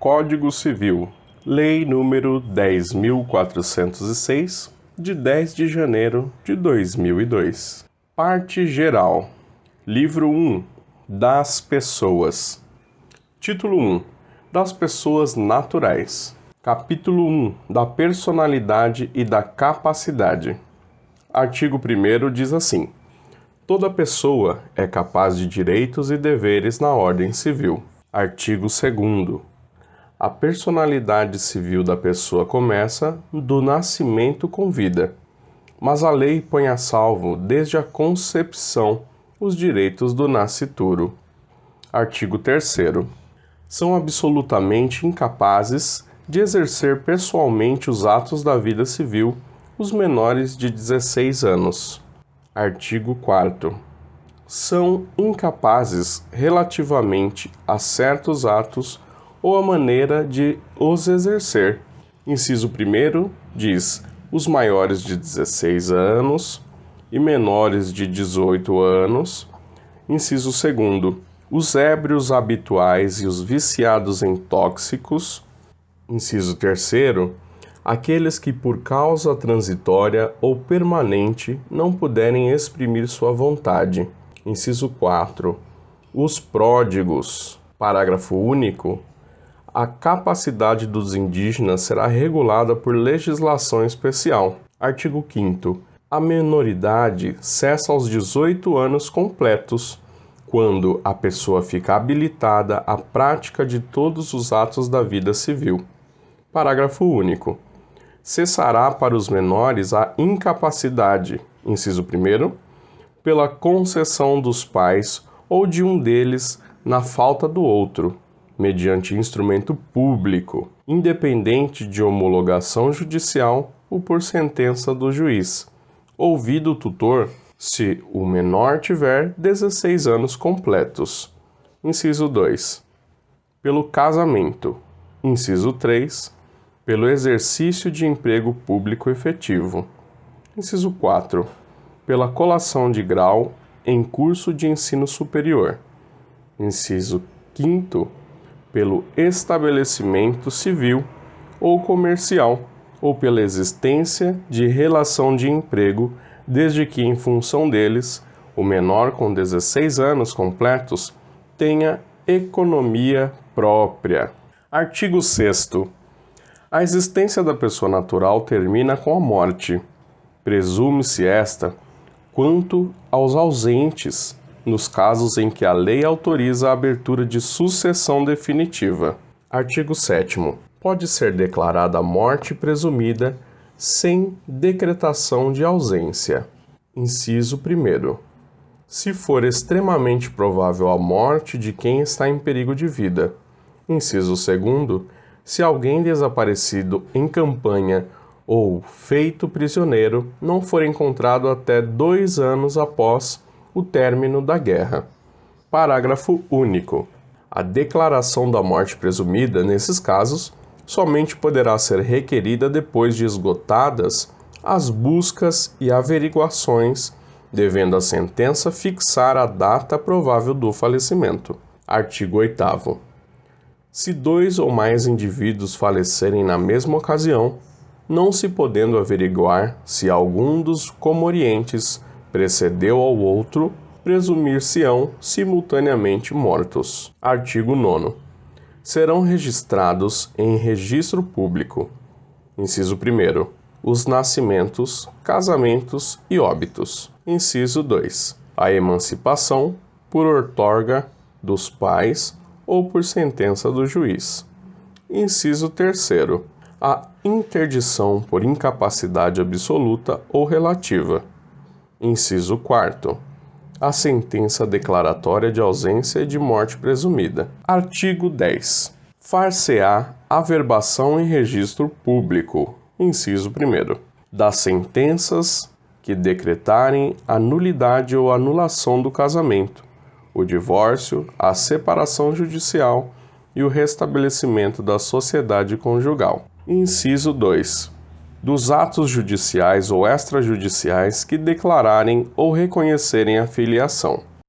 Código Civil, Lei nº 10.406, de 10 de janeiro de 2002. Parte Geral. Livro 1. Das Pessoas. Título 1. Das Pessoas Naturais. Capítulo 1. Da Personalidade e da Capacidade. Artigo 1º diz assim: toda pessoa é capaz de direitos e deveres na ordem civil. Artigo 2º. A personalidade civil da pessoa começa do nascimento com vida, mas a lei põe a salvo desde a concepção os direitos do nascituro. Artigo 3º. São absolutamente incapazes de exercer pessoalmente os atos da vida civil os menores de 16 anos. Artigo 4º. São incapazes relativamente a certos atos ou a maneira de os exercer. Inciso 1º diz: os maiores de 16 anos e menores de 18 anos. Inciso 2º, os ébrios habituais e os viciados em tóxicos. Inciso 3º, aqueles que por causa transitória ou permanente não puderem exprimir sua vontade. Inciso 4, os pródigos. Parágrafo único. A capacidade dos indígenas será regulada por legislação especial. Artigo 5º. A menoridade cessa aos 18 anos completos, quando a pessoa fica habilitada à prática de todos os atos da vida civil. Parágrafo único. Cessará para os menores a incapacidade, inciso 1º, pela concessão dos pais ou de um deles na falta do outro, mediante instrumento público, independente de homologação judicial ou por sentença do juiz, ouvido o tutor, se o menor tiver 16 anos completos. Inciso 2. Pelo casamento. Inciso 3. Pelo exercício de emprego público efetivo. Inciso 4. Pela colação de grau em curso de ensino superior. Inciso 5º. Pelo estabelecimento civil ou comercial, ou pela existência de relação de emprego, desde que, em função deles, o menor com 16 anos completos tenha economia própria. Artigo 6º. A existência da pessoa natural termina com a morte. Presume-se esta quanto aos ausentes, nos casos em que a lei autoriza a abertura de sucessão definitiva. Artigo 7º. Pode ser declarada a morte presumida sem decretação de ausência. Inciso 1º. Se for extremamente provável a morte de quem está em perigo de vida. Inciso 2º. Se alguém desaparecido em campanha ou feito prisioneiro não for encontrado até 2 anos após o término da guerra. Parágrafo único. A declaração da morte presumida, nesses casos, somente poderá ser requerida depois de esgotadas as buscas e averiguações, devendo a sentença fixar a data provável do falecimento. Artigo 8º. Se 2 ou mais indivíduos falecerem na mesma ocasião, não se podendo averiguar se algum dos comorientes precedeu ao outro, presumir-se-ão simultaneamente mortos. Artigo 9º. Serão registrados em registro público. Inciso 1º. Os nascimentos, casamentos e óbitos. Inciso 2. A emancipação por outorga dos pais ou por sentença do juiz. Inciso 3º. A interdição por incapacidade absoluta ou relativa. Inciso 4º. A sentença declaratória de ausência e de morte presumida. Artigo 10. Far-se-á averbação em registro público. Inciso 1º. Das sentenças que decretarem a nulidade ou anulação do casamento, o divórcio, a separação judicial e o restabelecimento da sociedade conjugal. Inciso 2. Dos atos judiciais ou extrajudiciais que declararem ou reconhecerem a filiação.